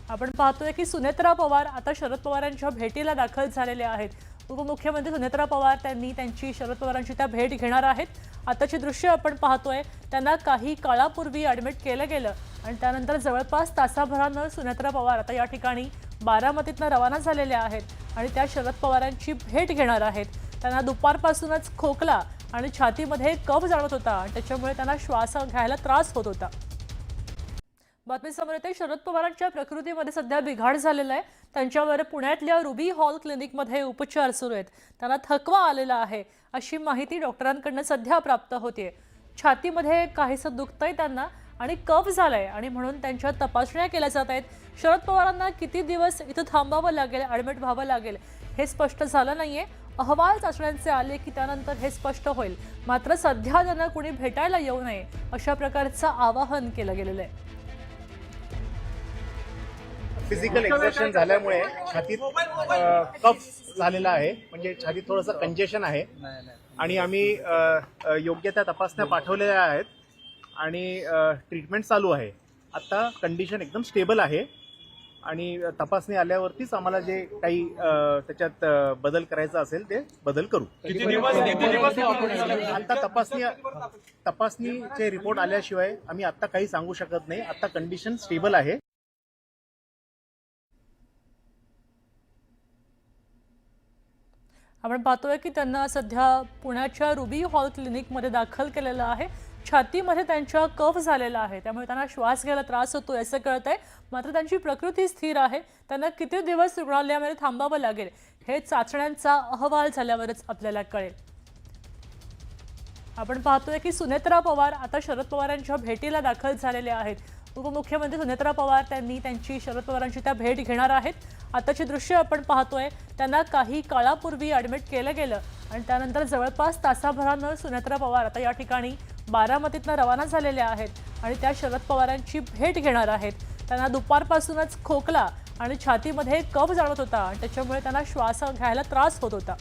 आपण पाहतोय की सुनेत्रा पवार आता शरद पवारांच्या भेटीला दाखल झालेले आहेत। उपमुख्यमंत्री सुनेत्रा पवार त्यांनी त्यांची शरद पवारांची त्या भेट घेणार आहेत। आताची दृश्य आपण पाहतोय, त्यांना काही काळापूर्वी ॲडमिट केलं गेलं आणि त्यानंतर जवळपास तासाभरानं सुनेत्रा पवार आता या ठिकाणी बारामतीतनं रवाना झालेल्या आहेत आणि त्या शरद पवारांची भेट घेणार आहेत। त्यांना दुपारपासूनच खोकला आणि छातीमध्ये कफ जाणवत होता आणि त्याच्यामुळे त्यांना श्वास घ्यायला त्रास होत होता। बातमी समोर येते, शरद पवारांच्या प्रकृतीमध्ये सध्या बिघाड झालेला आहे। त्यांच्यावर पुण्यातल्या रुबी हॉल क्लिनिकमध्ये उपचार सुरू आहेत। त्यांना थकवा आलेला आहे अशी माहिती डॉक्टरांकडून सध्या प्राप्त होते। छातीमध्ये काहीसं दुखतंय त्यांना आणि कफ झालाय आणि म्हणून त्यांच्या तपासण्या केल्या जात आहेत। शरद पवारांना किती दिवस इथं थांबावं लागेल, ॲडमिट व्हावं लागेल हे स्पष्ट झालं नाहीये। अहवाल चाचण्यांचे आले की त्यानंतर हे स्पष्ट होईल। मात्र सध्या त्यांना कुणी भेटायला येऊ नये अशा प्रकारचं आवाहन केलं गेलेलं आहे। फिजिकल एक्सर्शन झाल्यामुळे छातीत कफ झालेला आहे, म्हणजे छातीत थोडंसं कंजेशन आहे आणि आम्ही योग्य त्या तपासण्या पाठवलेल्या आहेत आणि ट्रीटमेंट चालू आहे। आता कंडिशन एकदम स्टेबल आहे आणि तपासणी आल्यावरतीच आम्हाला जे काही त्याच्यात बदल करायचा असेल ते बदल करू। आता तपासणीचे रिपोर्ट आल्याशिवाय आम्ही आता काही सांगू शकत नाही। आता कंडिशन स्टेबल आहे। आपण पाहतोय की त्यांना सध्या पुण्याच्या रुबी हॉल क्लिनिकमध्ये दाखल केलेलं आहे। छातीमध्ये त्यांच्या कफ झालेला आहे, त्यामुळे त्यांना श्वास घ्यायला त्रास होतोय असं कळतंय। मात्र त्यांची प्रकृती स्थिर आहे। त्यांना किती दिवस रुग्णालयामध्ये थांबावं लागेल हे चाचण्यांचा अहवाल झाल्यावरच आपल्याला कळेल। आपण पाहतोय की सुनेत्रा पवार आता शरद पवारांच्या भेटीला दाखल झालेले आहेत। उपमुख्यमंत्री सुनेत्रा पवार त्यांनी त्यांची शरद पवारांची त्या भेट घेणार आहेत। आताची दृश्य आपण पाहतोय, त्यांना काही काळापूर्वी ॲडमिट केलं गेलं आणि त्यानंतर जवळपास तासाभरानं सुनेत्रा पवार आता या ठिकाणी बारामतीतनं रवाना झालेल्या आहेत आणि त्या शरद पवारांची भेट घेणार आहेत। त्यांना दुपारपासूनच खोकला आणि छातीमध्ये कफ जाणवत होता आणि त्याच्यामुळे त्यांना श्वास घ्यायला त्रास होत होता।